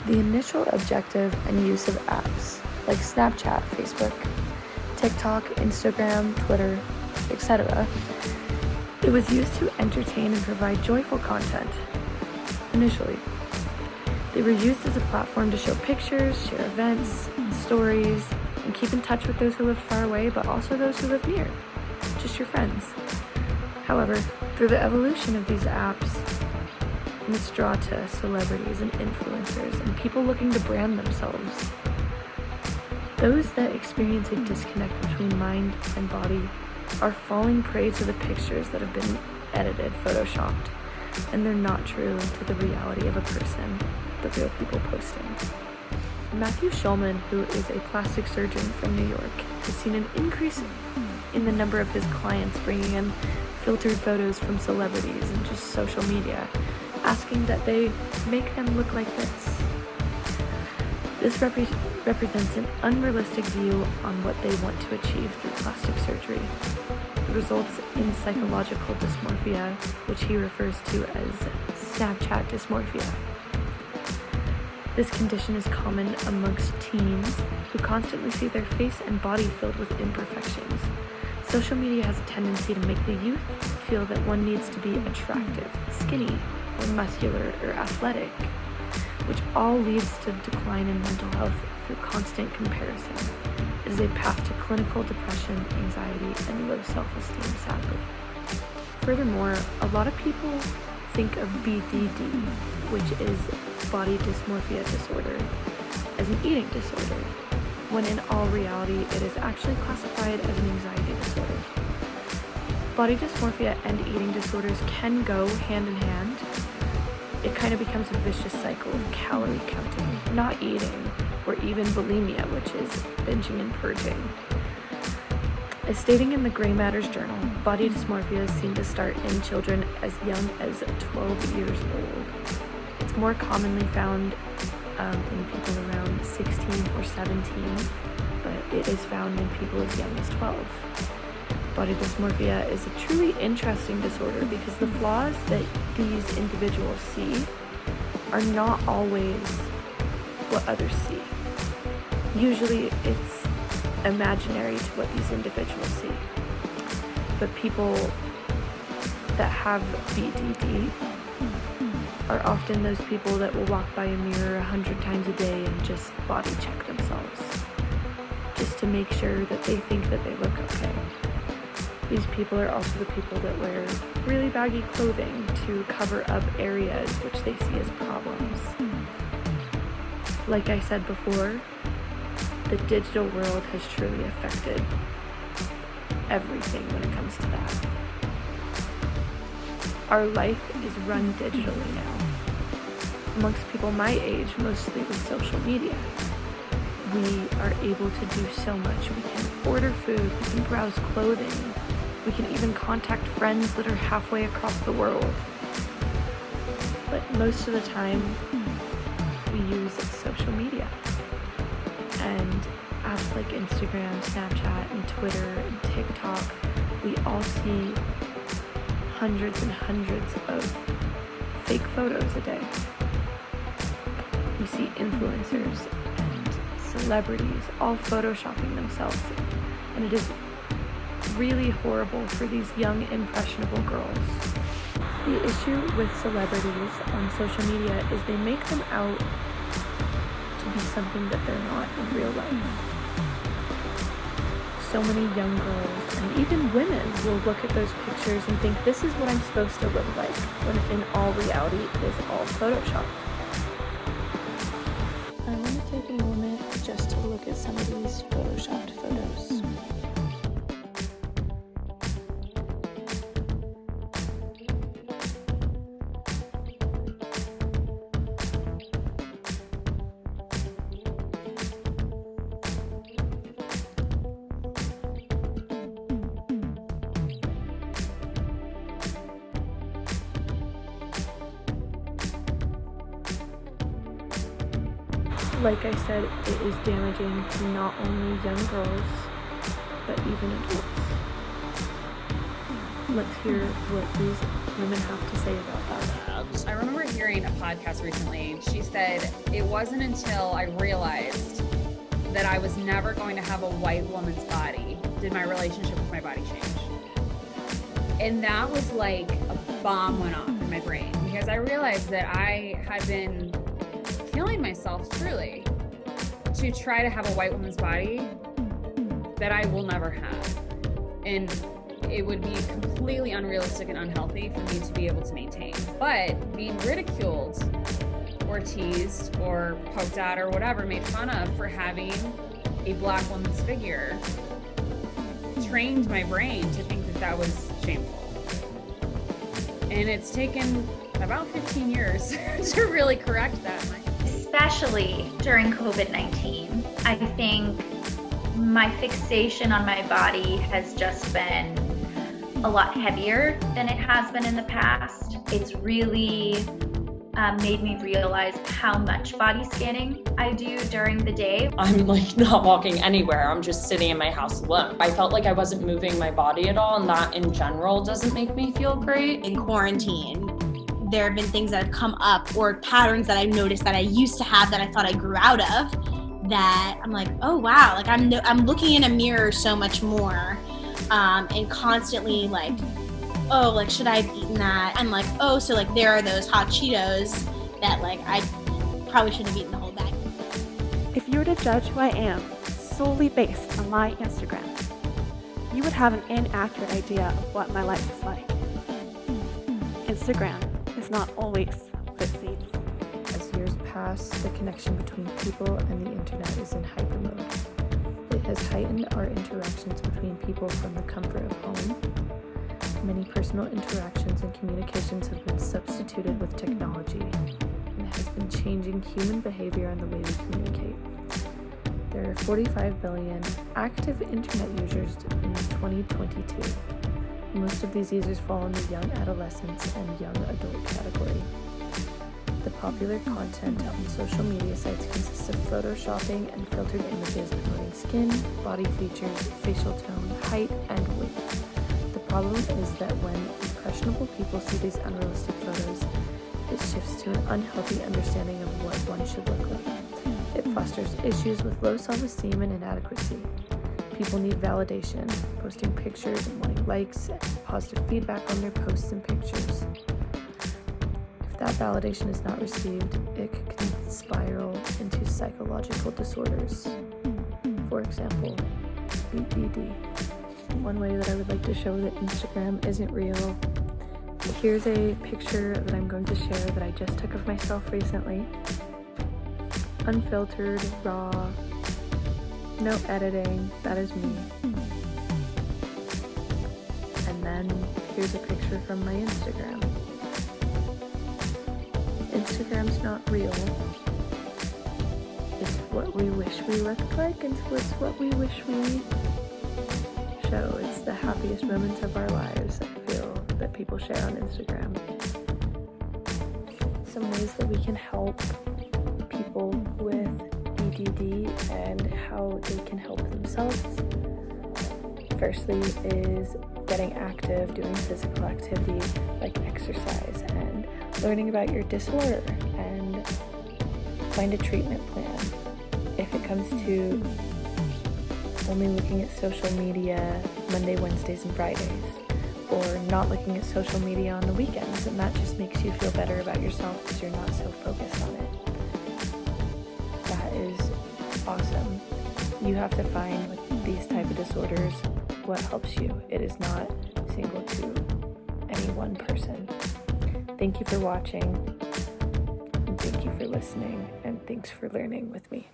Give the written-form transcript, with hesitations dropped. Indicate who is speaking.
Speaker 1: The initial objective and use of apps like Snapchat, Facebook, TikTok, Instagram, Twitter, etc. It was used to entertain and provide joyful content. Initially, they were used as a platform to show pictures, share events, stories, and keep in touch with those who live far away, but also those who live near, just your friends. However, through the evolution of these apps and its draw to celebrities and influencers and people looking to brand themselves, those that experience a disconnect between mind and body are falling prey to the pictures that have been edited, photoshopped, and they're not true to the reality of a person, the real people posting. Matthew Shulman, who is a plastic surgeon from New York, has seen an increase in the number of his clients bringing in filtered photos from celebrities and just social media, asking that they make them look like this. This represents an unrealistic view on what they want to achieve through plastic surgery. It results in psychological dysmorphia, which he refers to as Snapchat dysmorphia. This condition is common amongst teens who constantly see their face and body filled with imperfections. Social media has a tendency to make the youth feel that one needs to be attractive, skinny, or muscular, or athletic, which all leads to decline in mental health through constant comparison. It is a path to clinical depression, anxiety, and low self-esteem, sadly. Furthermore, a lot of people think of BDD, which is body dysmorphia disorder, as an eating disorder, when in all reality it is actually classified as an anxiety disorder. Body dysmorphia and eating disorders can go hand in hand. It kind of becomes a vicious cycle of calorie counting, not eating, or even bulimia, which is binging and purging. As stating in the Gray Matters Journal, body dysmorphia is seen to start in children as young as 12 years old. It's more commonly found in people around 16 or 17, but it is found in people as young as 12. Body dysmorphia is a truly interesting disorder because the flaws that these individuals see are not always what others see. Usually it's imaginary to what these individuals see. But people that have BDD are often those people that will walk by a mirror 100 times a day and just body check themselves, just to make sure that they think that they look okay. These people are also the people that wear really baggy clothing to cover up areas which they see as problems. Like I said before, the digital world has truly affected everything when it comes to that. Our life is run digitally now. Amongst people my age, mostly with social media, we are able to do so much. We can order food, we can browse clothing, we can even contact friends that are halfway across the world. But most of the time, we use social media. And apps like Instagram, Snapchat, and Twitter, and TikTok, we all see hundreds and hundreds of fake photos a day. We see influencers and celebrities all photoshopping themselves, and it is really horrible for these young, impressionable girls. The issue with celebrities on social media is they make them out to be something that they're not in real life. So many young girls and even women will look at those pictures and think this is what I'm supposed to look like, when in all reality it is all Photoshop. I want to take a moment just to look at some of these Photoshopped photos. Like I said, it is damaging to not only young girls, but even adults. Let's hear what these women have to say about that.
Speaker 2: I remember hearing a podcast recently. She said it wasn't until I realized that I was never going to have a white woman's body did my relationship with my body change. And that was like a bomb went off in my brain, because I realized that I had been killing myself truly to try to have a white woman's body that I will never have. And it would be completely unrealistic and unhealthy for me to be able to maintain. But being ridiculed or teased or poked at or whatever, made fun of for having a black woman's figure, trained my brain to think that that was shameful. And it's taken about 15 years to really correct that.
Speaker 3: Especially during COVID-19, I think my fixation on my body has just been a lot heavier than it has been in the past. It's really made me realize how much body scanning I do during the day.
Speaker 4: I'm like not walking anywhere. I'm just sitting in my house alone. I felt like I wasn't moving my body at all, and that in general doesn't make me feel great.
Speaker 5: In quarantine, there have been things that have come up, or patterns that I've noticed that I used to have that I thought I grew out of, that I'm like, oh wow, like I'm looking in a mirror so much more, and constantly like, oh, like should I have eaten that? I'm like, oh, so like there are those hot Cheetos that like I probably shouldn't have eaten the whole bag.
Speaker 6: If you were to judge who I am solely based on my Instagram, you would have an inaccurate idea of what my life is like. Instagram is not always what it seems.
Speaker 1: As years pass, the connection between people and the internet is in hyper mode. It has heightened our interactions between people from the comfort of home. Many personal interactions and communications have been substituted with technology, and it has been changing human behavior and the way we communicate. There are 45 billion active internet users in 2022. Most of these users fall in the young adolescents and young adult category. The popular content on social media sites consists of photoshopping and filtered images promoting skin, body features, facial tone, height, and weight. The problem is that when impressionable people see these unrealistic photos, it shifts to an unhealthy understanding of what one should look like. It fosters issues with low self-esteem and inadequacy. People need validation, posting pictures and wanting likes and positive feedback on their posts and pictures. If that validation is not received, it can spiral into psychological disorders. For example, BPD. One way that I would like to show that Instagram isn't real. Here's a picture that I'm going to share that I just took of myself recently. Unfiltered, raw, no editing, that is me. And then here's a picture from my Instagram. Instagram's not real. It's what we wish we looked like, and it's what we wish we show. It's the happiest moments of our lives, I feel, that people share on Instagram. Some ways that we can help people with BDD and how they can help themselves. Firstly is getting active, doing physical activity like exercise, and learning about your disorder, and find a treatment plan. If it comes to only looking at social media Monday, Wednesdays, and Fridays, or not looking at social media on the weekends, and that just makes you feel better about yourself because you're not so focused on it. That is awesome. You have to find with these type of disorders what helps you. It is not single to any one person. Thank you for watching, and thank you for listening, and thanks for learning with me.